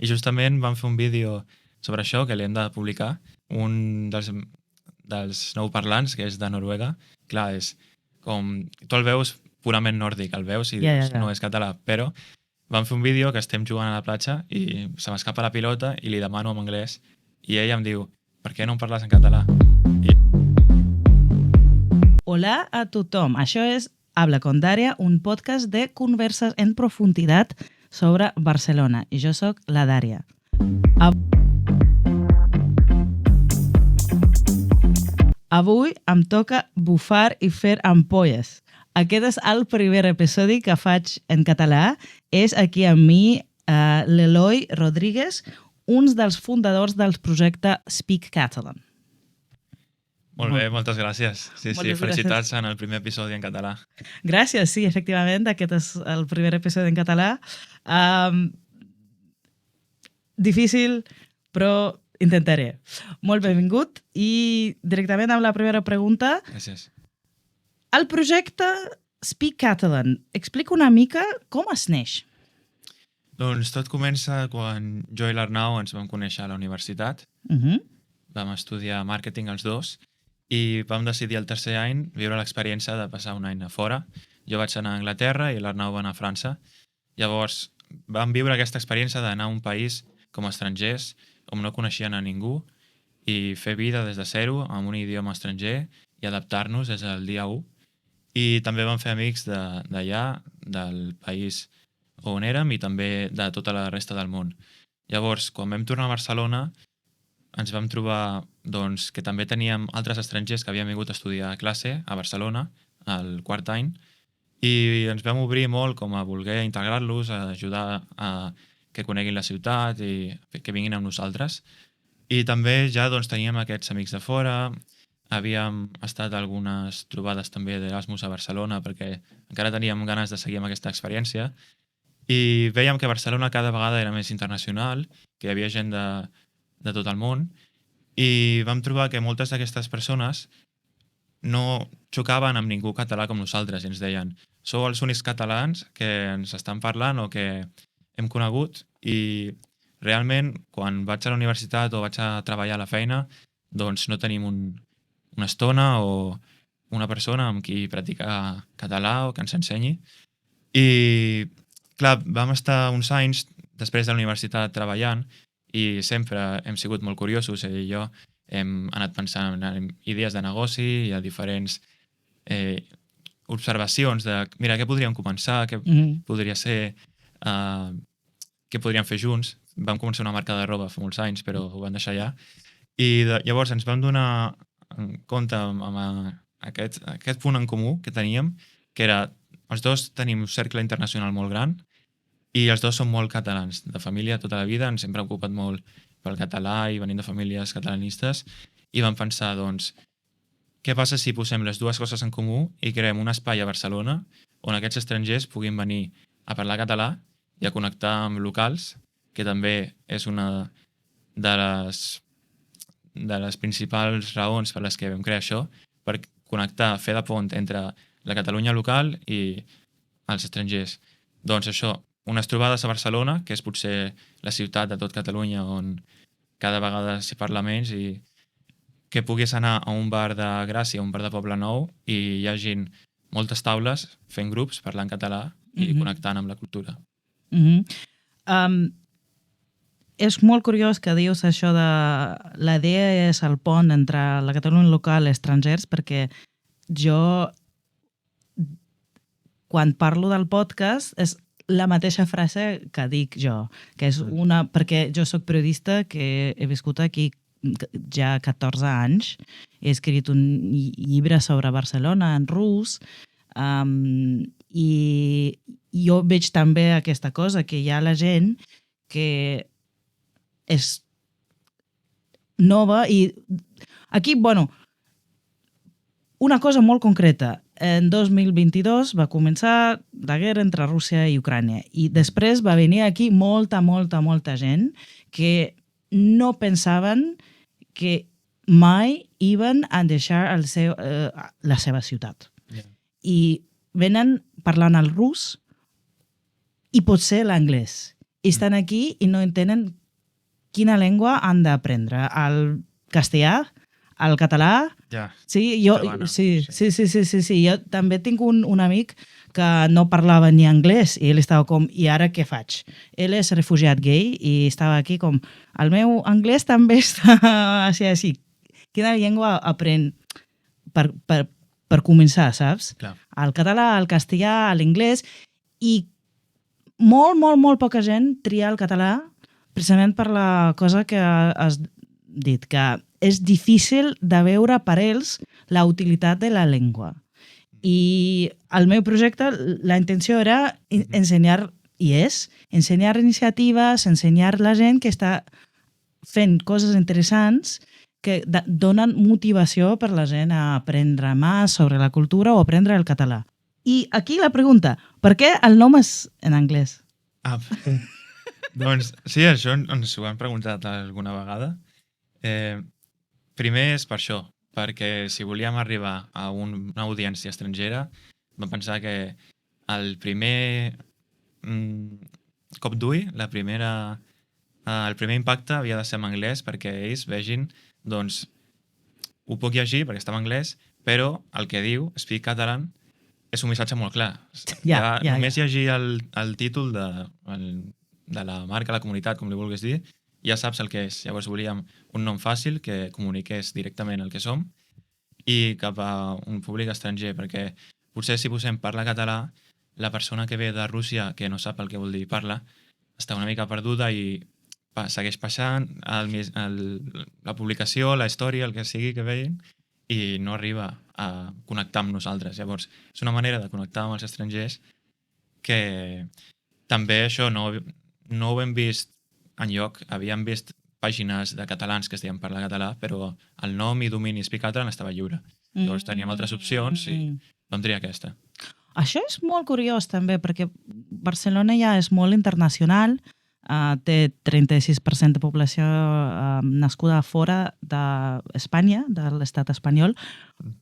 I justament vam fer un vídeo sobre això que l'hem de publicar. Un dels nou parlants, que és de Noruega, clar, és com... Tu el veus purament nòrdic, el veus i dius, no és català, però vam fer un vídeo que estem jugant a la platja i se m'escapa la pilota i li demano en anglès i ell em diu, per què no em parles en català? Hola a tothom, això és Habla con Daria, un podcast de converses en profunditat sobre Barcelona. I jo sóc la Dària. Avui em toca bufar i fer ampolles. Aquest és el primer episodi que faig en català. És aquí amb mi l'Eloi Rodríguez, un dels fundadors del projecte Speak Catalan. Molt bé, moltes gràcies. Sí, felicitats en el primer episodi en català. Gràcies, sí, efectivament, aquest és el primer episodi en català. Difícil, però intentaré. Molt benvingut i directament amb la primera pregunta. Gràcies. El projecte Speak Catalan, explica una mica com es neix. Doncs tot comença quan jo i l'Arnau ens vam conèixer a la universitat. Vam estudiar màrqueting els dos i vam decidir el tercer any viure l'experiència de passar un any a fora. Jo vaig anar a Anglaterra i l'Arnau va anar a França. Llavors vam viure aquesta experiència d'anar a un país com a estrangers on no coneixien a ningú i fer vida des de zero amb un idioma estranger i adaptar-nos des del dia 1. I també vam fer amics d'allà, del país on érem i també de tota la resta del món. Llavors, quan vam tornar a Barcelona, ens vam trobar doncs, que també teníem altres estrangers que havien vingut a estudiar a classe a Barcelona, al quart any, i ens vam obrir molt com a voler integrar-los, a ajudar a que coneguin la ciutat i que vinguin amb nosaltres. I també ja doncs, teníem aquests amics de fora, havíem estat algunes trobades també d'Erasmus a Barcelona perquè encara teníem ganes de seguir amb aquesta experiència i vèiem que Barcelona cada vegada era més internacional, que hi havia gent de tot el món i vam trobar que moltes d'aquestes persones no xocaven amb ningú català com nosaltres i ens deien sou els únics catalans que ens estan parlant o que hem conegut i realment quan vaig a la universitat o vaig a treballar a la feina doncs no tenim una estona o una persona amb qui practicar català o que ens ensenyi. I clar, vam estar uns anys després de la universitat treballant i sempre hem sigut molt curiosos, ell i jo hem anat pensant en idees de negoci i a diferents observacions de, mira, què podríem començar, què podria ser, què podríem fer junts. Vam començar una marca de roba fa molts anys, però ho vam deixar allà. I llavors ens vam donar en compte amb aquest punt en comú que teníem, que era, els dos tenim un cercle internacional molt gran i els dos som molt catalans. De família tota la vida ens hem preocupat molt pel català i venim de famílies catalanistes i vam pensar, doncs, què passa si posem les dues coses en comú i creem un espai a Barcelona on aquests estrangers puguin venir a parlar català i a connectar amb locals, que també és una de les principals raons per les que vam crear això, per connectar, fer de pont entre la Catalunya local i els estrangers. Doncs això, unes trobades a Barcelona, que és potser la ciutat de tot Catalunya on cada vegada s'hi parla menys i que puguis anar a un bar de Gràcia, un bar de Poble Nou i hi hagin moltes taules fent grups, parlant català i connectant amb la cultura. És molt curiós que dius això de la idea és el pont entre la Catalunya local i estrangers perquè jo quan parlo del podcast és la mateixa frase que dic jo, que és una... Perquè jo sóc periodista que he viscut aquí ja 14 anys, he escrit un llibre sobre Barcelona en rus i jo veig també aquesta cosa, que hi ha la gent que és nova i aquí, bueno, una cosa molt concreta. En 2022 va començar la guerra entre Rússia i Ucrània i després va venir aquí molta gent que no pensaven que mai iban a deixar la seva ciutat. I venen parlant el rus i potser l'anglès. i estan aquí i no entenen quina llengua han d'aprendre. El castellà, el català... Ja, Sí, jo també tinc un amic que no parlava ni anglès i ell estava com, i ara què faig? Ell és refugiat gay i estava aquí com, el meu anglès també està així. Quina llengua aprèn per començar, saps? clar. El català, el castellà, l'inglès, i molt poca gent tria el català precisament per la cosa que has dit, que és difícil de veure per ells la utilitat de la llengua. I el meu projecte, la intenció era ensenyar, i és, ensenyar iniciatives, ensenyar la gent que està fent coses interessants que donen motivació per la gent a aprendre més sobre la cultura o aprendre el català. I aquí la pregunta, per què el nom és en anglès? Doncs sí, això ens ho han preguntat alguna vegada. Primer és per això, perquè si volíem arribar a una audiència estrangera, vam pensar que el primer cop d'ull, el primer impacte havia de ser en anglès perquè ells vegin, doncs, ho puc llegir perquè està en anglès, però el que diu, Speak Catalan, és un missatge molt clar. Només llegir el títol de la marca, la comunitat, com li vulguis dir, ja saps el que és. Llavors volíem un nom fàcil que comuniqués directament el que som i cap a un públic estranger, perquè potser si posem parla català, la persona que ve de Rússia, que no sap el que vol dir parla, està una mica perduda i segueix passant la publicació, la història, el que sigui que veien, i no arriba a connectar amb nosaltres. Llavors, és una manera de connectar amb els estrangers que també això no ho hem vist enlloc. Havíem vist pàgines de catalans que es deien parlar català, però el nom i domini Speak Catalan estava lliure. Llavors teníem altres opcions i vam triar aquesta. Això és molt curiós també, perquè Barcelona ja és molt internacional, té 36% de població nascuda fora d'Espanya, de l'estat espanyol,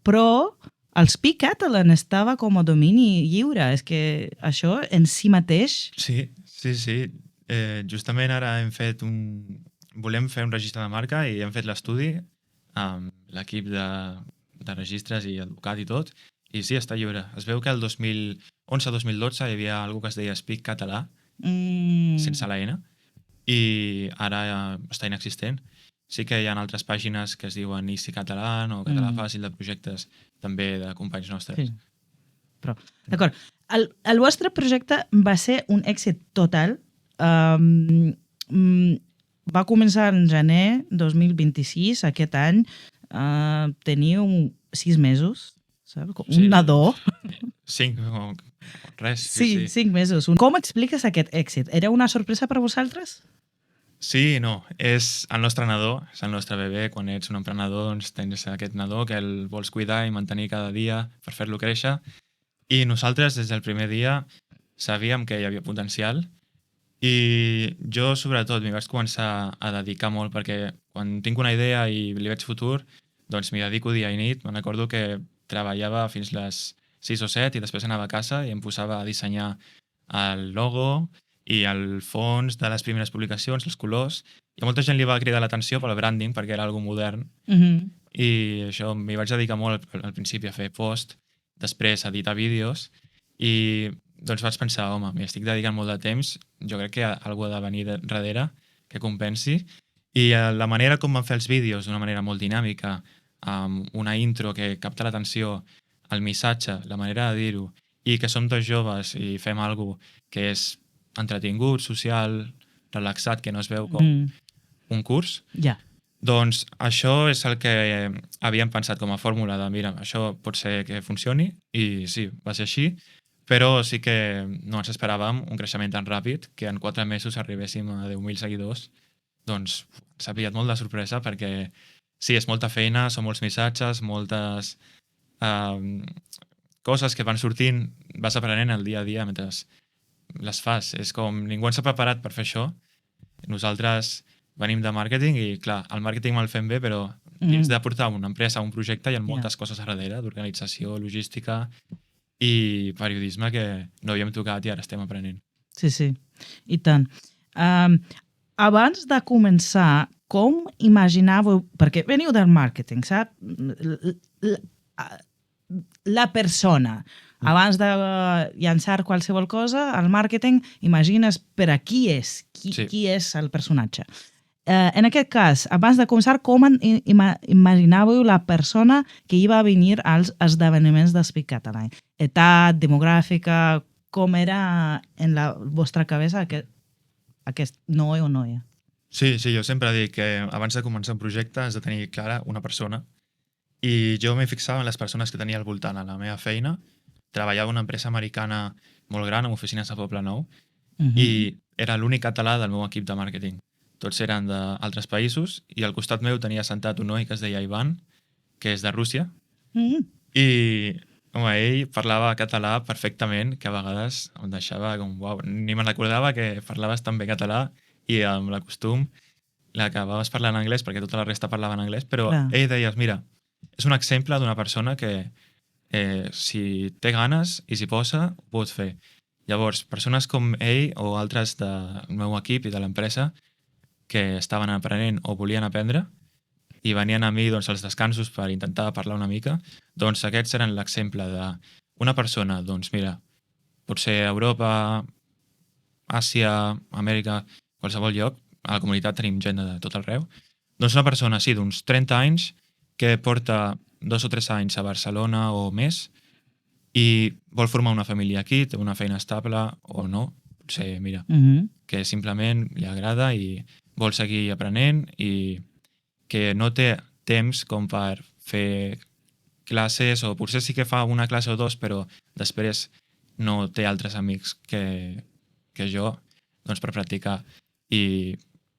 però el Speak Catalan estava com a domini lliure. És que això en si mateix... Sí. Justament ara volem fer un registre de marca i hem fet l'estudi amb l'equip de registres i advocat i tot, i sí, està lliure. Es veu que el 2011-2012 hi havia algú que es deia Speak Català, sense la N, i ara està inexistent. Sí que hi ha altres pàgines que es diuen Easy Català o Català Fàcil, de projectes també de companys nostres. Sí. Però, d'acord. El vostre projecte va ser un èxit total. Va començar en gener 2026, aquest any. Teniu 6 mesos, saps? Un nadó. 5, res. Sí, 5 mesos. Com expliques aquest èxit? Era una sorpresa per vosaltres? Sí i no. És el nostre nadó, és el nostre bebè. Quan ets un emprenedor, doncs tens aquest nadó que el vols cuidar i mantenir cada dia per fer-lo créixer. I nosaltres, des del primer dia, sabíem que hi havia potencial. I jo, sobretot, m'hi vaig començar a dedicar molt, perquè quan tinc una idea i li veig futur, doncs m'hi dedico dia i nit. Me'n recordo que treballava fins les 6 o 7 i després anava a casa i em posava a dissenyar el logo i el fons de les primeres publicacions, els colors. I a molta gent li va cridar l'atenció pel branding, perquè era algo modern. I això m'hi vaig dedicar molt al principi a fer post, després a editar vídeos, i doncs vaig pensar, home, m'hi estic dedicant molt de temps, jo crec que algú ha de venir darrere que compensi. I la manera com van fer els vídeos, d'una manera molt dinàmica, amb una intro que capta l'atenció, el missatge, la manera de dir-ho, i que som dos joves i fem alguna cosa que és entretingut, social, relaxat, que no es veu com un curs, doncs això és el que havíem pensat com a fórmula de, mira, això pot ser que funcioni, i sí, va ser així, però sí que no ens esperàvem un creixement tan ràpid que en 4 mesos arribéssim a 10.000 seguidors. Doncs s'ha pillat molt de sorpresa perquè sí, és molta feina, són molts missatges, moltes coses que van sortint, vas aprenent el dia a dia mentre les fas. És com ningú ens ha preparat per fer això. Nosaltres venim de màrqueting i, clar, el màrqueting el fem bé, però dins de portar una empresa, un projecte, hi ha moltes coses a darrere, d'organització, logística i periodisme que no havíem tocat i ara estem aprenent. Sí, sí, i tant. Abans de començar, com imaginàveu... Perquè veniu del màrqueting, saps? La persona. Abans de llançar qualsevol cosa, al màrqueting imagines per a qui és, qui és el personatge. En aquest cas, abans de començar, com imaginàveu la persona que hi va venir als esdeveniments de Speak Catalan? Edat, demogràfica, com era en la vostra cabeza aquest noi o noia? Sí, jo sempre dic que abans de començar un projecte has de tenir clara una persona i jo m'he fixat en les persones que tenia al voltant a la meva feina. Treballava en una empresa americana molt gran amb oficines a Poble Nou i era l'únic català del meu equip de màrqueting. Tots eren d'altres països i al costat meu tenia sentat un noi que es deia Ivan, que és de Rússia, i home, ell parlava català perfectament, que a vegades em deixava com, uau, ni me'n recordava que parlaves tan bé català i amb la costum l'acabaves parlant en anglès perquè tota la resta parlava en anglès, però ell deies, mira, és un exemple d'una persona que si té ganes i s'hi posa, ho pot fer. Llavors, persones com ell o altres del meu equip i de l'empresa que estaven aprenent o volien aprendre i venien a mi als descansos per intentar parlar una mica, doncs aquests eren l'exemple d'una persona, doncs mira, potser a Europa, Àsia, Amèrica, qualsevol lloc, a la comunitat tenim gent de tot arreu, doncs una persona, sí, d'uns 30 anys que porta 2 o 3 anys a Barcelona o més i vol formar una família aquí, té una feina estable o no, potser, mira, que simplement li agrada i vol seguir aprenent i que no té temps com per fer classes o potser sí que fa una classe o dos però després no té altres amics que jo doncs per practicar i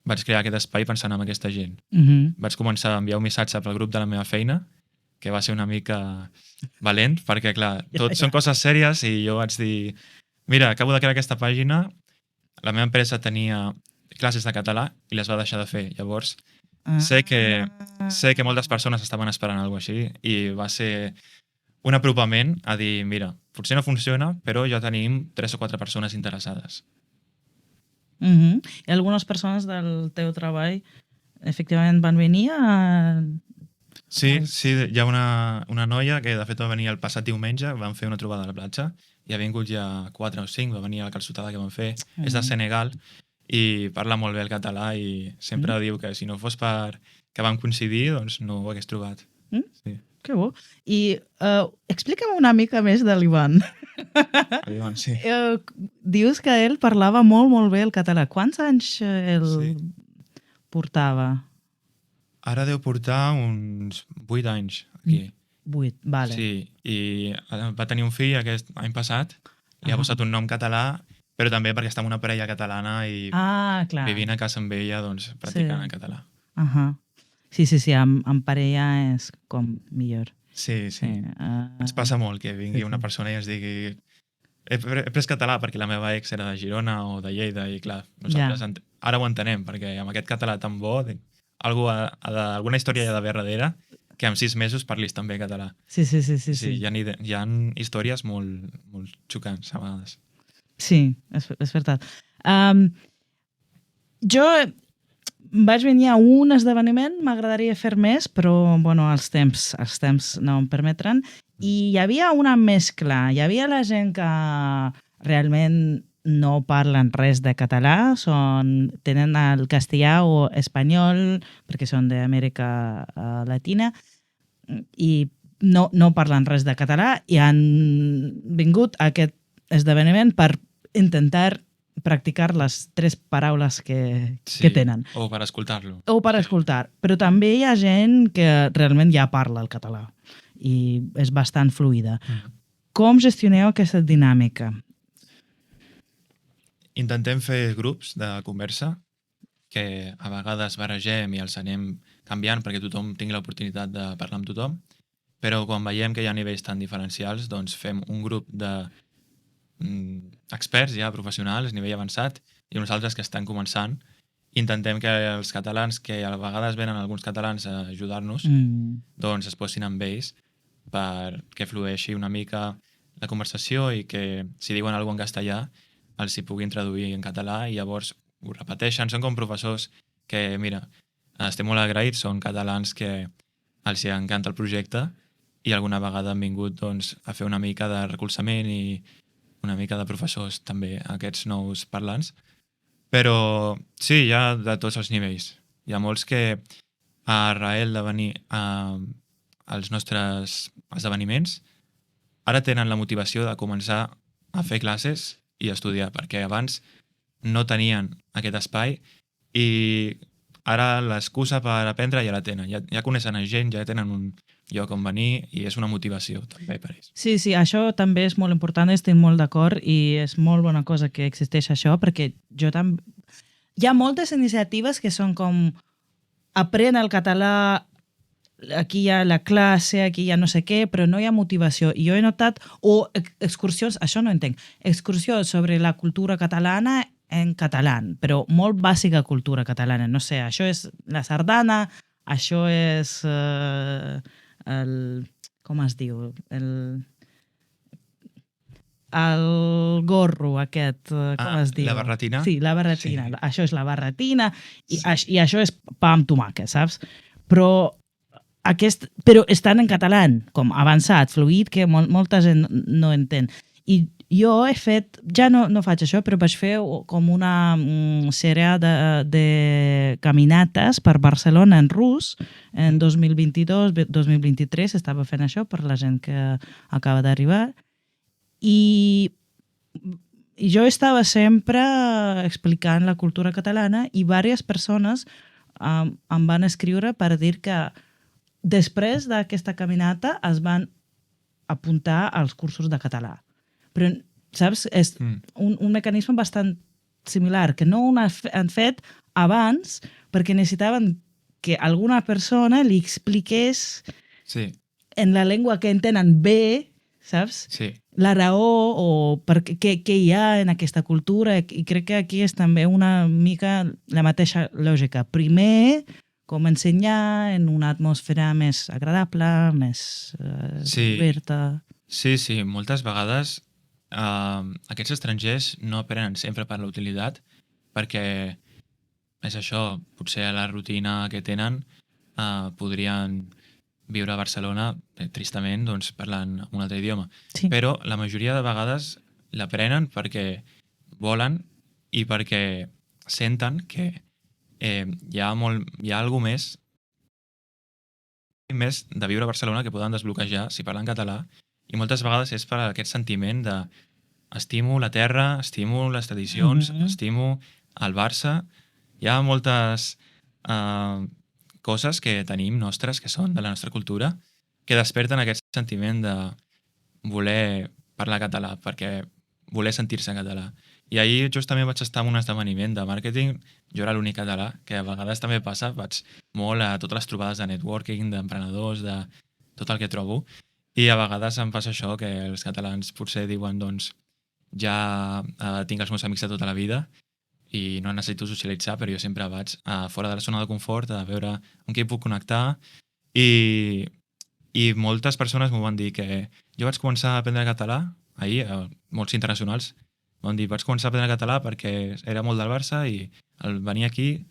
vaig crear aquest espai pensant en aquesta gent. Vaig començar a enviar un missatge pel grup de la meva feina que va ser una mica valent perquè clar, tot són coses sèries i jo vaig dir, mira, acabo de crear aquesta pàgina, la meva empresa tenia classes de català i les va deixar de fer. Llavors, sé que moltes persones estaven esperant alguna cosa així i va ser un apropament a dir, mira, potser no funciona, però ja tenim 3 o 4 persones interessades. I algunes persones del teu treball efectivament van venir a... Sí, hi ha una noia que de fet va venir el passat diumenge, vam fer una trobada a la platja i ha vingut ja 4 o 5, va venir a la calçotada que vam fer, és de Senegal i parla molt bé el català i sempre diu que si no fos per que vam coincidir, doncs no ho hagués trobat. Sí. Que bo. I explica'm una mica més de l'Ivan. L'Ivan, sí. Dius que ell parlava molt, molt bé el català. Quants anys portava? Ara deu portar uns 8 anys aquí. 8, vale. Sí, i va tenir un fill aquest any passat, li ha posat un nom català, però també perquè està en una parella catalana i vivint a casa amb ella, doncs, practicant en català. Sí, amb parella és com millor. Sí. Ens passa molt que vingui una persona i ens digui he pres català perquè la meva ex era de Girona o de Lleida i clar, nosaltres ara ho entenem, perquè amb aquest català tan bo alguna història hi ha d'haver darrere que en 6 mesos parlis també català. Sí. Hi ha històries molt xocants a vegades. Sí, és veritat. Jo vaig venir a un esdeveniment, m'agradaria fer més, però bueno, els temps no em permetran. I hi havia una mescla. Hi havia la gent que realment no parlen res de català, tenen el castellà o espanyol, perquè són d'Amèrica Latina, i no parlen res de català i han vingut a aquest esdeveniment per intentar practicar les 3 paraules que tenen. O per escoltar-lo. O per escoltar. Però també hi ha gent que realment ja parla el català i és bastant fluida. Com gestioneu aquesta dinàmica? Intentem fer grups de conversa que a vegades barregem i els anem canviant perquè tothom tingui l'oportunitat de parlar amb tothom, però quan veiem que hi ha nivells tan diferencials, doncs fem un grup de experts ja professionals, nivell avançat, i uns altres que estan començant. Intentem que els catalans, que a vegades venen alguns catalans a ajudar-nos, doncs es posin amb ells perquè flueixi una mica la conversació i que si diuen alguna cosa en castellà els hi puguin traduir en català i llavors ho repeteixen, són com professors que, mira, estem molt agraïts, són catalans que els encanta el projecte i alguna vegada han vingut doncs, a fer una mica de recolzament i una mica de professors també, aquests nous parlants. Però sí, hi ha de tots els nivells. Hi ha molts que arrel de venir als nostres esdeveniments ara tenen la motivació de començar a fer classes i estudiar, perquè abans no tenien aquest espai i ara l'excusa per aprendre ja la tenen. Ja coneixen a gent, ja tenen un lloc on venir i és una motivació també per ells. Sí, això també és molt important, estic molt d'acord i és molt bona cosa que existeix això, perquè jo també... Hi ha moltes iniciatives que són com aprèn el català, aquí hi ha la classe, aquí hi ha no sé què, però no hi ha motivació. I jo he notat, o excursions, això no entenc, excursions sobre la cultura catalana en català, però molt bàsica cultura catalana. No sé, això és la sardana, això és com es diu? El gorro aquest, com es diu? La barretina? Sí, la barretina. Sí. Això és la barretina i això és pa amb tomàquet, saps? Però estan en català, com avançat, fluid, que molta gent no entén. I jo he fet, ja no faig això, però vaig fer com una sèrie de caminates per Barcelona en rus, en 2022-2023 estava fent això per la gent que acaba d'arribar. I jo estava sempre explicant la cultura catalana i diverses persones em van escriure per dir que després d'aquesta caminata es van apuntar als cursos de català. Però, saps, és un mecanisme bastant similar, que no ho han fet abans perquè necessitaven que alguna persona li expliqués en la llengua que entenen bé, saps? Sí. La raó o què hi ha en aquesta cultura, i crec que aquí és també una mica la mateixa lògica. Primer, com ensenyar en una atmosfera més agradable, més oberta. Sí, moltes vegades aquests estrangers no aprenen sempre per la utilitat, perquè és això, potser a la rutina que tenen podrien viure a Barcelona, tristament, doncs, parlant un altre idioma. Sí. Però la majoria de vegades l'aprenen perquè volen i perquè senten que hi ha alguna més de viure a Barcelona que poden desbloquejar si parlen català, i moltes vegades és per aquest sentiment de estimo la terra, estimo les tradicions, estimo el Barça. Hi ha moltes coses que tenim nostres, que són de la nostra cultura, que desperten aquest sentiment de voler parlar català, perquè voler sentir-se en català. I ahir justament vaig estar en un esdeveniment de màrqueting, jo era l'únic català, que a vegades també passa, vaig molt a totes les trobades de networking, d'emprenedors, de tot el que trobo, i a vegades em passa això, que els catalans potser diuen, doncs, ja tinc els meus amics de tota la vida i no necessito socialitzar, però jo sempre vaig fora de la zona de confort a veure amb qui puc connectar, i moltes persones m'ho van dir, que jo vaig començar a aprendre català ahir, molts internacionals van dir, vaig començar a aprendre català perquè era molt del Barça i al venir aquí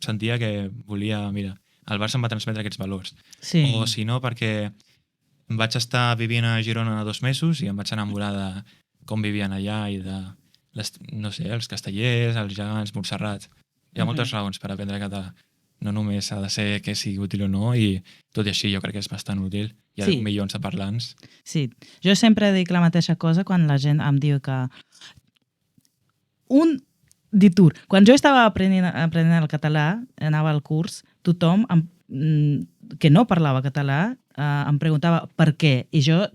sentia que volia, mira, el Barça em va transmetre aquests valors. Sí. O si no, perquè vaig estar vivint a Girona 2 mesos i em vaig enamorar de com vivien allà i de, no sé, els castellers, els gegants, Montserrat. Hi ha moltes raons per aprendre català. No només ha de ser que sigui útil o no, i tot i així jo crec que és bastant útil. Hi ha milions de parlants. Sí, jo sempre dic la mateixa cosa quan la gent em diu que quan jo estava aprenent el català, anava al curs, tothom que no parlava català em preguntava per què, i jo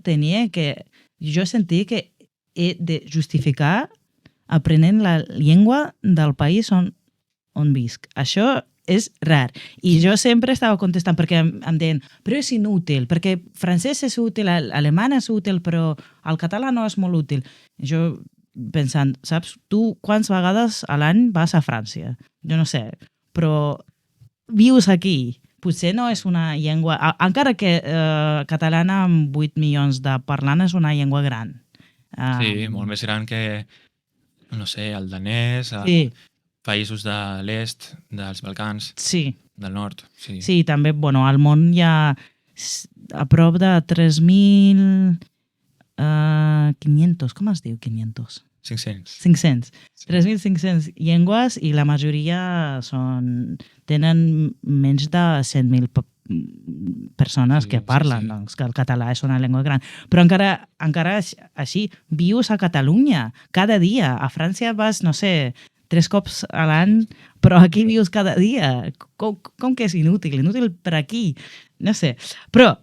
sentia que he de justificar aprenent la llengua del país on visc. Això és rar. I jo sempre estava contestant perquè em deien, però és inútil, perquè francès és útil, alemany és útil, però el català no és molt útil. Jo pensant, saps, tu quants vegades a l'any vas a França? Jo no sé, però vius aquí. Potser no és una llengua... Encara que catalana amb 8 milions de parlants és una llengua gran. Sí, molt més gran que, no sé, el danès... Sí. països de l'est, dels Balcans, Sí, del nord. Sí, sí, també, bueno, al món hi ha a prop de 3.500, com es diu 500? 500. 500. Sí. 3.500 llengües i la majoria tenen menys de 100.000 persones Sí, que parlen, sí. doncs, que el català és una llengua gran. Però encara així, vius a Catalunya cada dia. A França vas, no sé, 3 cops a l'any, però aquí vius cada dia. Com que és inútil? Inútil per aquí. No sé. Però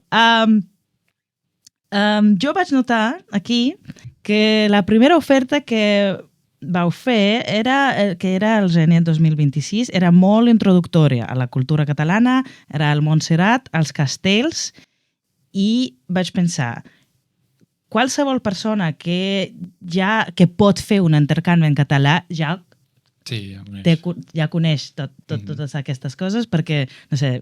jo vaig notar aquí que la primera oferta que vau fer que era el gener 2026, era molt introductòria a la cultura catalana, era el Montserrat, els castells, i vaig pensar, qualsevol persona que pot fer un intercanvi en català ja Sí, ja coneix. ja coneix totes aquestes coses, perquè, no sé,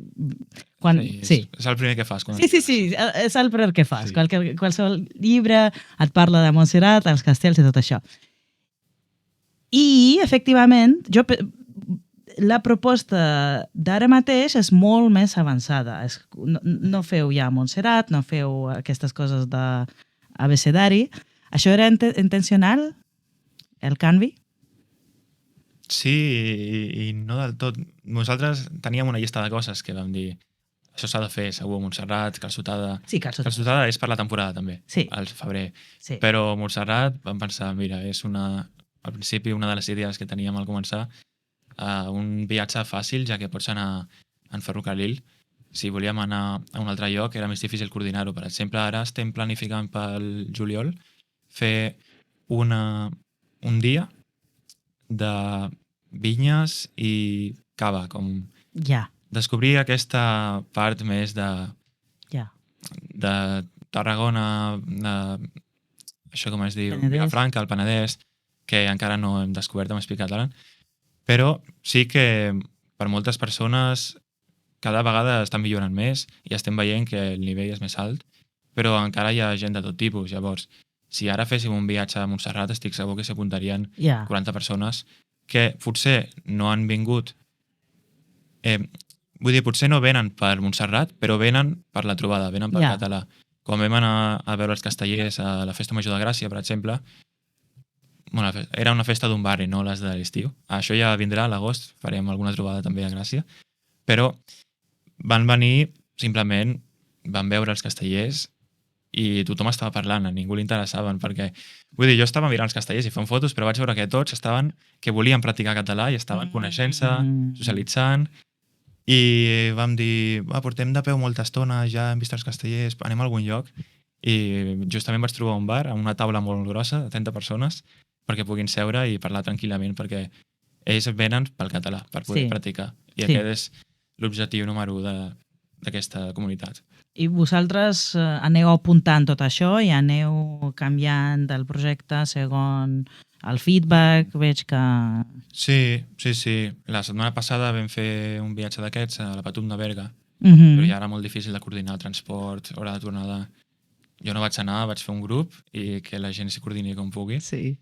quan... Sí, és el primer que fas. Quan Sí, és el primer que fas. Sí. Qualsevol llibre et parla de Montserrat, els castells i tot això. I, efectivament, la proposta d'ara mateix és molt més avançada. No feu ja Montserrat, no feu aquestes coses d'abecedari. Això era intencional, el canvi? Sí, i no del tot. Nosaltres teníem una llista de coses que vam dir això s'ha de fer, segur, Montserrat, calçotada... Sí, calçotada. Calçotada és per la temporada, també, Sí. al febrer. Sí. Però Montserrat vam pensar, mira, és al principi una de les idees que teníem al començar, un viatge fàcil, ja que pots anar en ferrocarril. Si volíem anar a un altre lloc era més difícil coordinar-ho. Per exemple, ara estem planificant pel juliol fer un dia de vinyes i cava, com Ja, descobrir aquesta part més de Tarragona, això com es diu, Penedès. Vilafranca, el Penedès, que encara no hem descobert, hem explicat ara. Però sí que per moltes persones cada vegada estan millorant més i estem veient que el nivell és més alt, però encara hi ha gent de tot tipus. Llavors, si ara féssim un viatge a Montserrat, estic segur que s'apuntarien 40 persones que potser no han vingut... vull dir, potser no venen per Montserrat, però venen per la trobada, venen pel català. Quan vam anar a veure els castellers a la Festa Major de Gràcia, per exemple, bueno, era una festa d'un barri, no les de l'estiu. Això ja vindrà a l'agost, farem alguna trobada també a Gràcia. Però van venir, simplement, van veure els castellers i tothom estava parlant, a ningú li interessaven, perquè, vull dir, jo estava mirant els castellers i fent fotos, però vaig veure que tots que volien practicar català i estaven coneixent-se, socialitzant, i vam dir, portem de peu molta estona, ja hem vist els castellers, anem a algun lloc, i justament vaig trobar un bar amb una taula molt grossa, de 30 persones, perquè puguin seure i parlar tranquil·lament, perquè ells venen pel català, per poder practicar. I aquest és l'objectiu número 1 d'aquesta comunitat. I vosaltres aneu apuntant tot això i aneu canviant el projecte segons el feedback, veig que... Sí. La setmana passada vam fer un viatge d'aquests a la Patum de Berga, però ja era molt difícil de coordinar el transport, hora de tornada. Jo no vaig anar, vaig fer un grup i que la gent s'hi coordini com pugui. Sí.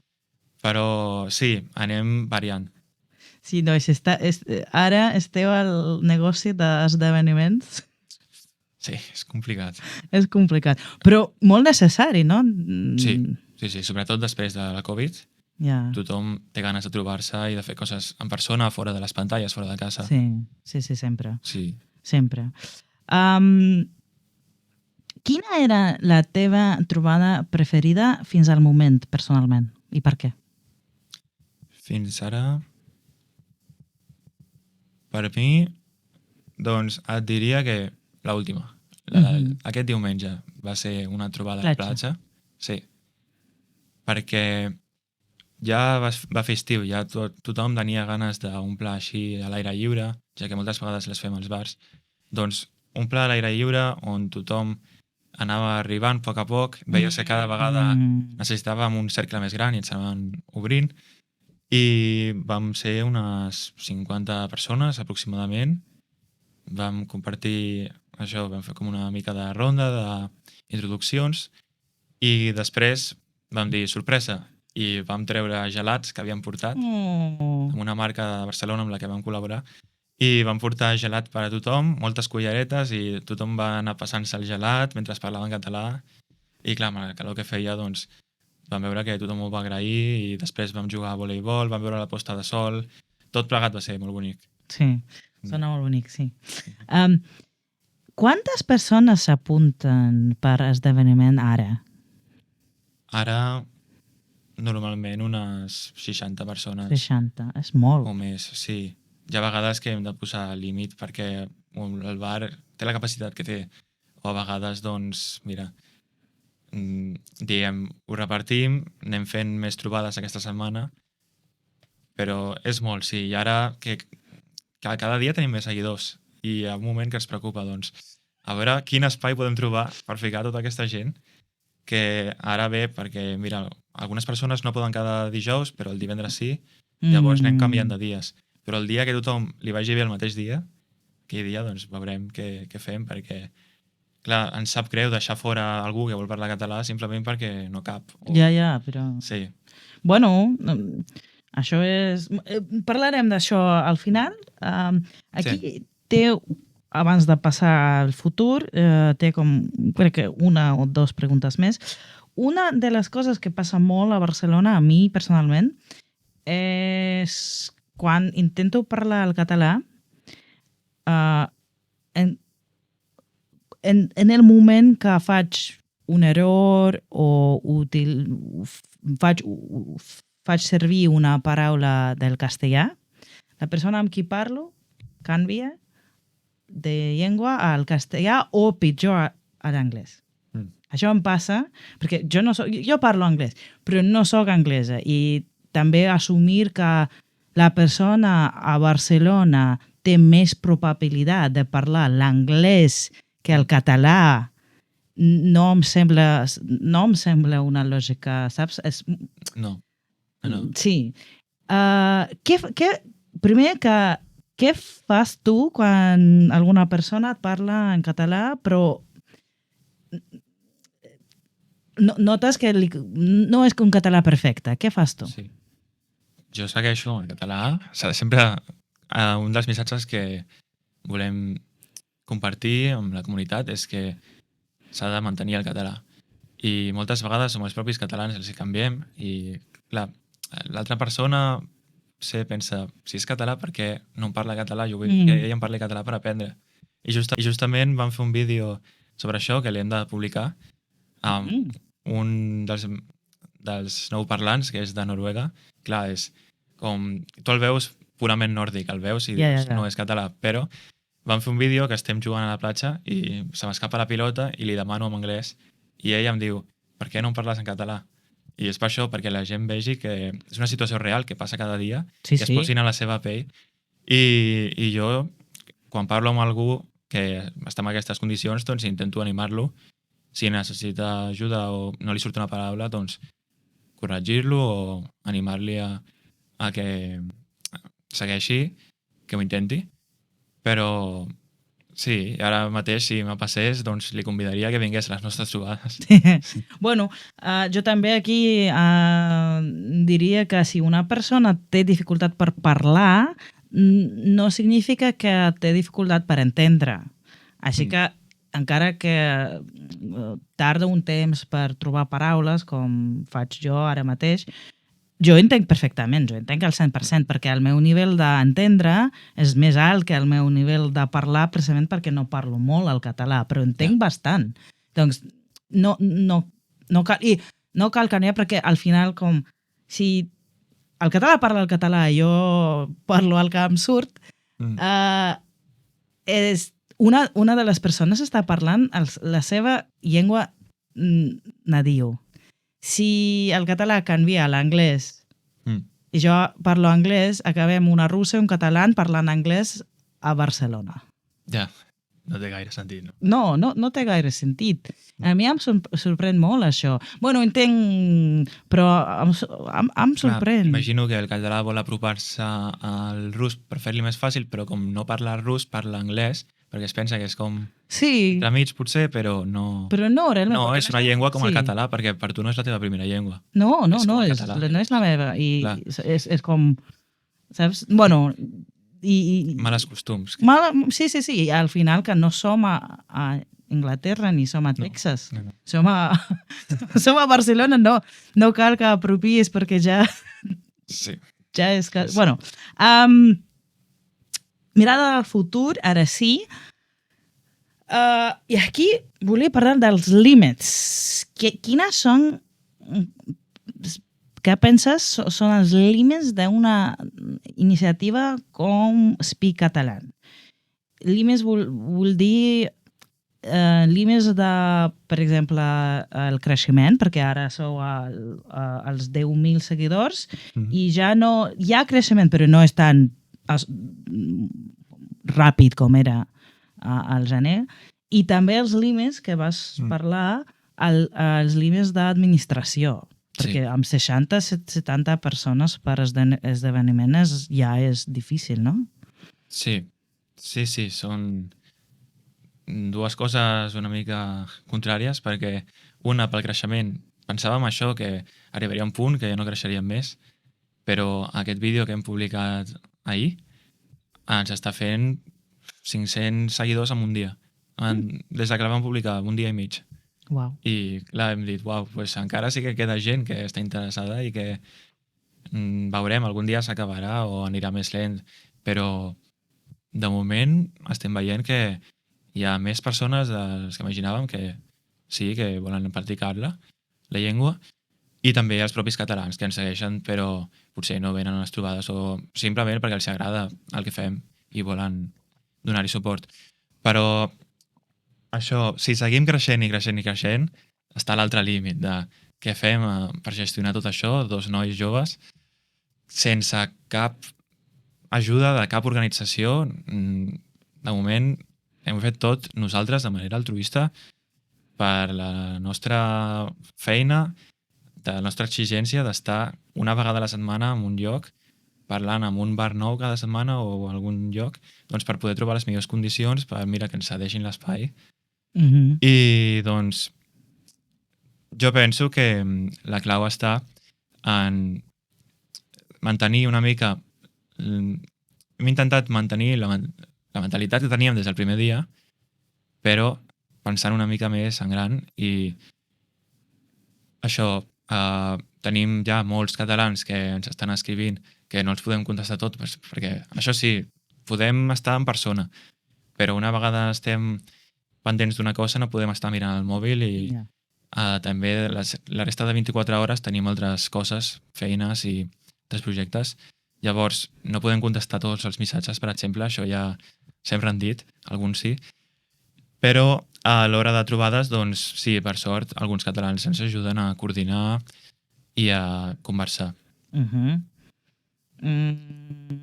Però sí, anem variant. Sí, no, ara esteu al negoci d'esdeveniments. Sí, és complicat. És complicat, però molt necessari, no? Sí, sobretot després de la Covid. Tothom té ganes de trobar-se i de fer coses en persona, fora de les pantalles, fora de casa. Sí, sempre. Sí. Sempre. Quina era la teva trobada preferida fins al moment, personalment? I per què? Fins ara... Per mi, doncs, et diria que l'última. Aquest diumenge va ser una trobada a la platja. Sí. Perquè ja va fer estiu, ja tothom tenia ganes d'un pla així a l'aire lliure, ja que moltes vegades les fem als bars. Doncs un pla a l'aire lliure on tothom anava arribant a poc, veies que cada vegada necessitàvem un cercle més gran i ens anaven obrint. I vam ser unes 50 persones aproximadament. Vam compartir això, vam fer com una mica de ronda d'introduccions i després vam dir sorpresa i vam treure gelats que havíem portat amb una marca de Barcelona amb la que vam col·laborar i vam portar gelat per a tothom, moltes culleretes i tothom va anar passant-se el gelat mentre parlava en català i clar, amb la calor que feia doncs vam veure que tothom ho va agrair i després vam jugar a voleibol, vam veure la posta de sol, tot plegat va ser molt bonic. Sí, sona molt bonic, sí. Quantes persones s'apunten per esdeveniment ara? Ara, normalment, unes 60 persones. 60, és molt. O més, sí. Hi ha vegades que hem de posar límit perquè el bar té la capacitat que té. O a vegades, doncs, mira, diem, ho repartim, anem fent més trobades aquesta setmana, però és molt, sí. I ara que cada dia tenim més seguidors i hi ha un moment que ens preocupa, doncs, a veure quin espai podem trobar per ficar tota aquesta gent que ara ve perquè, mira, algunes persones no poden cada dijous, però el divendres sí, llavors anem canviant de dies. Però el dia que tothom li vagi bé el mateix dia, aquell dia doncs veurem què fem, perquè, clar, ens sap greu deixar fora algú que vol parlar català simplement perquè no cap. Ja, però... Sí. Bueno, això és... Parlarem d'això al final. Aquí té... Abans de passar al futur, té com, crec que una o dues preguntes més. Una de les coses que passa molt a Barcelona, a mi personalment, és quan intento parlar el català, en el moment que faig un error o faig servir una paraula del castellà, la persona amb qui parlo canvia de llengua al castellà o pitjor a l'anglès. Això em passa perquè jo parlo anglès, però no sóc anglesa i també assumir que la persona a Barcelona té més probabilitat de parlar l'anglès que el català no em sembla una lògica, saps? No. Sí. Primer què fas tu quan alguna persona et parla en català, però notes que no és un català perfecte? Què fas tu? Sí. Jo segueixo en català. Sempre un dels missatges que volem compartir amb la comunitat és que s'ha de mantenir el català. I moltes vegades som els propis catalans els hi canviem i, clar, l'altra persona pensa, si és català, per què no em parla català? Jo vull que ell em parli català per aprendre. I justament vam fer un vídeo sobre això que l'hem de publicar amb un dels nou parlants, que és de Noruega. Clar, és com... Tu el veus purament nòrdic, el veus i dius, no és català, però vam fer un vídeo que estem jugant a la platja i se m'escapa la pilota i li demano en anglès i ell em diu, per què no em parles en català? I és per això, perquè la gent vegi que és una situació real que passa cada dia, que es posin a la seva pell. I jo, quan parlo amb algú que està en aquestes condicions, doncs intento animar-lo. Si necessita ajuda o no li surt una paraula, doncs corregir-lo o animar-li a que segueixi, que ho intenti. Però sí, ara mateix, si me passés, doncs li convidaria que vingués a les nostres trobades. Bueno, jo també aquí diria que si una persona té dificultat per parlar, no significa que té dificultat per entendre. Així que, encara que tarda un temps per trobar paraules, com faig jo ara mateix, jo entenc perfectament, jo entenc al 100%, perquè el meu nivell d'entendre és més alt que el meu nivell de parlar, precisament perquè no parlo molt el català, però entenc bastant. Doncs no cal canviar, perquè al final, com si el català parla el català i jo parlo el que em surt, és una de les persones està parlant la seva llengua nadiu. Si el català canvia a l'anglès i jo parlo anglès, acabem una russa i un català parlant anglès a Barcelona. Ja, no té gaire sentit, no? No té gaire sentit. A mi em sorprèn molt això. Bueno, entenc, però em sorprèn. Imagino que el català vol apropar-se al rus per fer-li més fàcil, però com no parla rus, parla anglès, perquè es pensa que és com Sí, entremig potser, però no... però no, realment. No, perquè és una llengua com el sí. català, perquè per tu no és la teva primera llengua. No, És com el és, català. no és la meva. I Clar. és com, saps? Bueno, i Males costums. sí, i al final que no som a Inglaterra ni som a Texas. No. Som som a Barcelona, no cal que apropies perquè ja Sí. ja és que... Sí. Bueno, mirada al futur, ara sí. I aquí volia parlar dels límits. Quines són... Què penses són els límits d'una iniciativa com Speak Català? Límits vol dir límits de, per exemple, el creixement, perquè ara sou als 10.000 seguidors i ja no... Hi ha creixement, però no és tan ràpid com era al gener. I també els límits que vas parlar, els límits d'administració, perquè amb 60-70 persones per esdeveniment ja és difícil, no? Sí, són dues coses una mica contràries, perquè una, pel creixement, pensàvem això, que arribaria a un punt que ja no creixeríem més, però aquest vídeo que hem publicat ahir ens està fent 500 seguidors en un dia. Des que la vam publicar, un dia i mig. Wow. I clar, hem dit, pues encara sí que queda gent que està interessada i que veurem, algun dia s'acabarà o anirà més lent, però de moment estem veient que hi ha més persones dels que imaginàvem que sí, que volen practicar-la, la llengua, i també els propis catalans que ens segueixen, però potser no venen a les trobades o simplement perquè els agrada el que fem i volen donar-hi suport. Però això, si seguim creixent i creixent, està l'altre límit de què fem per gestionar tot això, dos nois joves, sense cap ajuda de cap organització. De moment hem fet tot nosaltres de manera altruista per la nostra feina, de la nostra exigència d'estar una vegada a la setmana en un lloc parlant en un bar nou cada setmana o en algun lloc, doncs per poder trobar les millors condicions, per que ens cedeixin l'espai. I doncs jo penso que la clau està en mantenir una mica... Hem intentat mantenir la mentalitat que teníem des del primer dia, però pensant una mica més en gran i això, tenim ja molts catalans que ens estan escrivint que no els podem contestar tot, perquè això sí, podem estar en persona, però una vegada estem pendents d'una cosa no podem estar mirant el mòbil i també la resta de 24 hores tenim altres coses, feines i altres projectes. Llavors, no podem contestar tots els missatges, per exemple, això ja sempre han dit, alguns sí, però a l'hora de trobades, doncs sí, per sort, alguns catalans ens ajuden a coordinar i a conversar.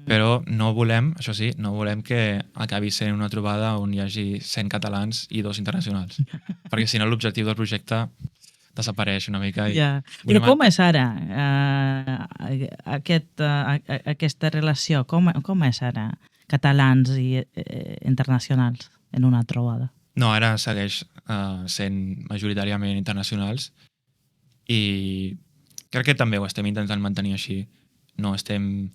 Però no volem, això sí, no volem que acabi sent una trobada on hi hagi 100 catalans i 2 internacionals, perquè si no l'objectiu del projecte desapareix una mica. Però com és ara aquesta relació? Com és ara catalans i internacionals en una trobada? No, ara segueix sent majoritàriament internacionals i crec que també ho estem intentant mantenir així. No estem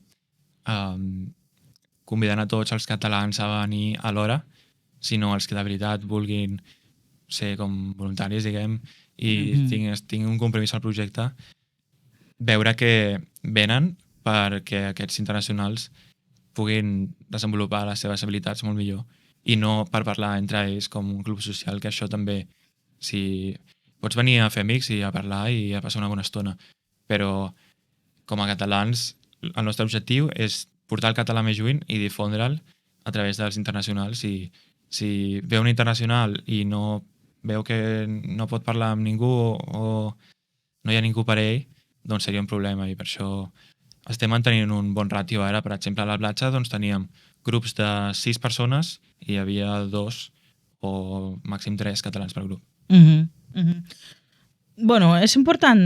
convidant a tots els catalans a venir a l'hora, sinó els que de veritat vulguin ser com voluntaris, diguem, i tinc un compromís al projecte, veure que venen perquè aquests internacionals puguin desenvolupar les seves habilitats molt millor i no per parlar entre ells com un club social, que això també, si pots venir a fer amics i a parlar i a passar una bona estona, però com a catalans el nostre objectiu és portar el català més lluny i difondre'l a través dels internacionals, i si ve un internacional i no veu que no pot parlar amb ningú o no hi ha ningú per ell, doncs seria un problema, i per això estem mantenint un bon ràtio ara. Per exemple, a la platja doncs, teníem grups de 6 persones i hi havia 2 o màxim 3 catalans per grup. Bueno, és important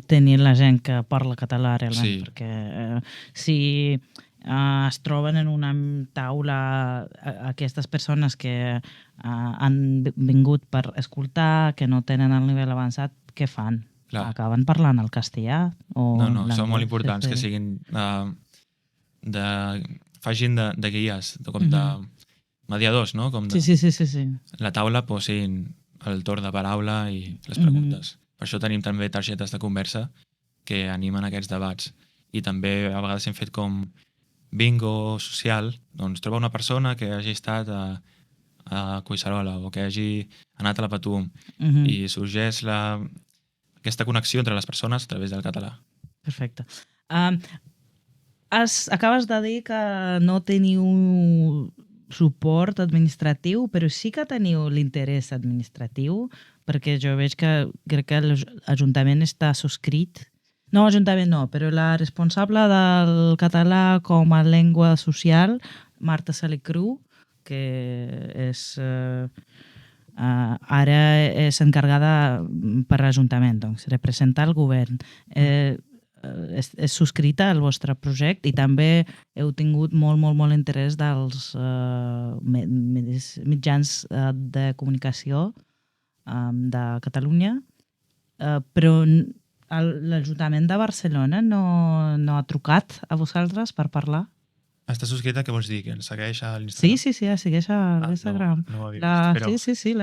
tenir la gent que parla català realment, Sí. perquè si es troben en una taula aquestes persones que han vingut per escoltar, que no tenen el nivell avançat, què fan? Clar. Acaben parlant el castellà? O No, són molt l'anglès? importants que siguin facin de guies, com de mediadors, no? Com de, Sí. la taula posin el torn de paraula i les preguntes. Per això tenim també targetes de conversa que animen aquests debats. I també a vegades hem fet com bingo social, doncs troba una persona que hagi estat a Collserola o que hagi anat a la Patum i sorgeix aquesta connexió entre les persones a través del català. Perfecte. Acabes de dir que no teniu suport administratiu, però sí que teniu l'interès administratiu, perquè jo veig que crec que l'Ajuntament està subscrit. No, l'Ajuntament no, però la responsable del català com a llengua social, Marta Salicru, que és... ara és encargada per l'Ajuntament, doncs, representar el govern. És subscrita al vostre projecte i també heu tingut molt interès dels mitjans de comunicació de Catalunya, però l'Ajuntament de Barcelona no ha trucat a vosaltres per parlar? Està subscrita, què vols dir? Que ens segueix a l'Instagram? Sí, segueix a l'Instagram. No ho havia vist, però... Sí.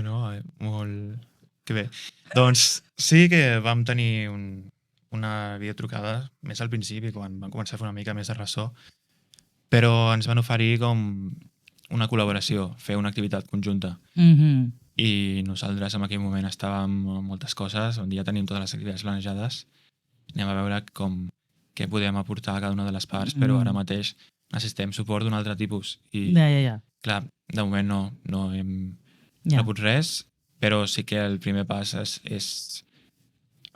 No, molt... Que bé. Doncs sí que vam tenir una videotrucada més al principi, quan vam començar a fer una mica més de ressò, però ens van oferir com una col·laboració, fer una activitat conjunta. I nosaltres en aquell moment estàvem amb moltes coses, on ja tenim totes les activitats planejades, anem a veure què podem aportar a cada una de les parts, però ara mateix necessitem suport d'un altre tipus. I, clar, de moment no hem rebut res, però sí que el primer pas és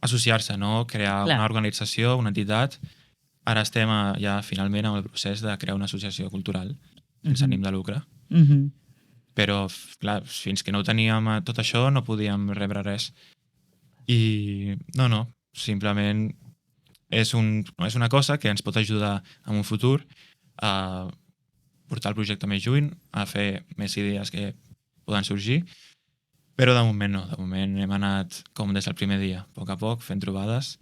associar-se, no? Crear una organització, una entitat. Ara estem ja finalment en el procés de crear una associació cultural sense ànim de lucre. Però, clar, fins que no teníem tot això no podíem rebre res. I no, simplement és una cosa que ens pot ajudar en un futur a portar el projecte més lluny, a fer més idees que poden sorgir, però de moment no. De moment hem anat com des del primer dia, a poc, fent trobades,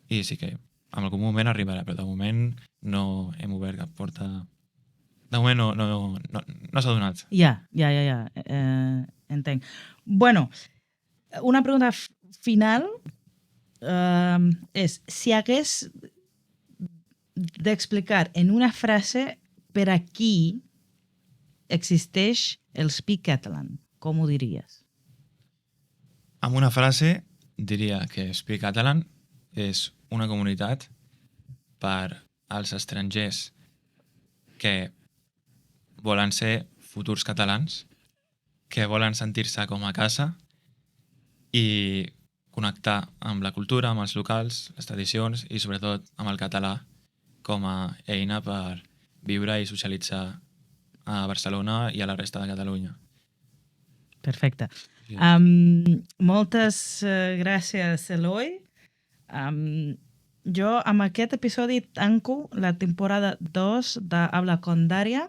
i sí que en algun moment arribarà, però de moment no hem obert cap porta. De moment no s'ha donat. Ja. Entenc. Bueno, una pregunta final és, si hagués d'explicar en una frase per a qui existeix el Speak Catalan, com ho diries? Amb una frase diria que Speak Catalan és una comunitat per als estrangers que volen ser futurs catalans, que volen sentir-se com a casa i connectar amb la cultura, amb els locals, les tradicions i sobretot amb el català com a eina per viure i socialitzar a Barcelona i a la resta de Catalunya. Perfecte. Moltes gràcies, Eloi. Jo amb aquest episodi tanco la temporada 2 d'Habla con Daria.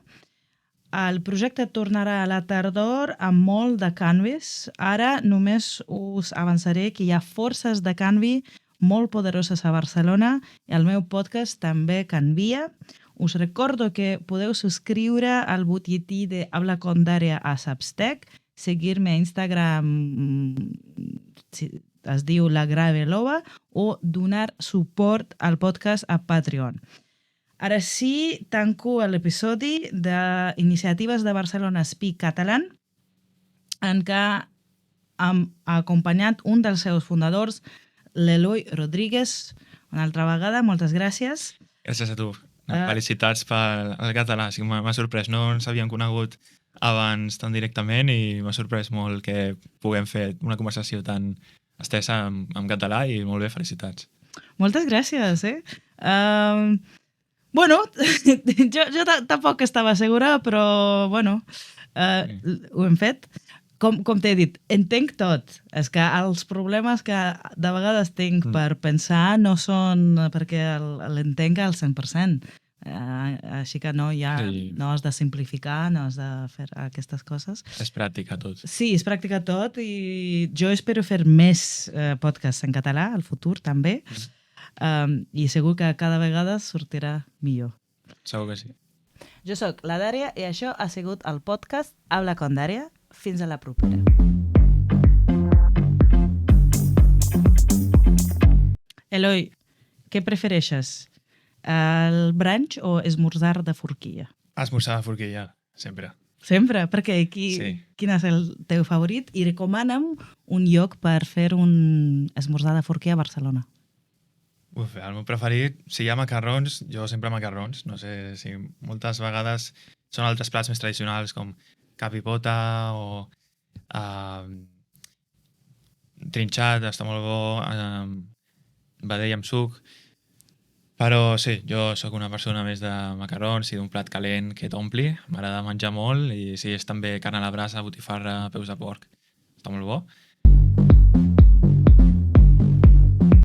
El projecte tornarà a la tardor amb molt de canvis. Ara només us avançaré que hi ha forces de canvi molt poderoses a Barcelona i el meu podcast també canvia. Us recordo que podeu subscriure al butlletí de Habla con Daria a Substack, seguir-me a Instagram, es diu La Gravelova, o donar suport al podcast a Patreon. Ara sí, tanco l'episodi d'Iniciatives de Barcelona Speak Catalan, en què hem acompanyat un dels seus fundadors, l'Eloi Rodríguez. Una altra vegada, moltes gràcies. Gràcies a tu. Felicitats pel català. M'ha sorprès, no ens havíem conegut abans tan directament i m'ha sorprès molt que puguem fer una conversació tan estesa en català i molt bé, felicitats. Moltes gràcies, Bueno, jo tampoc estava segura, però, bueno, ho hem fet. Com t'he dit, entenc tot. És que els problemes que de vegades tinc per pensar no són perquè l'entenc al 100%. Així que no, ja Sí. no has de simplificar, no has de fer aquestes coses. És pràctica tot. Sí, és pràctica tot i jo espero fer més podcasts en català al futur també i segur que cada vegada sortirà millor. Segur que sí. Jo sóc la Dària i això ha sigut el podcast Habla con Dària. Fins a la propera. Eloi, què prefereixes? El brunch o esmorzar de forquilla? Esmorzar de forquilla, sempre. Sempre? Perquè Sí. quin és el teu favorit? I recomana'm un lloc per fer un esmorzar de forquilla a Barcelona. El meu preferit, si hi ha macarrons, jo sempre macarrons. No sé si moltes vegades són altres plats més tradicionals com capipota o trinxat, està molt bo, vedell amb suc. Però sí, jo sóc una persona més de macarrons i d'un plat calent que t'ompli. M'agrada menjar molt i si és també carn a la brasa, botifarra, peus de porc. Està molt bo.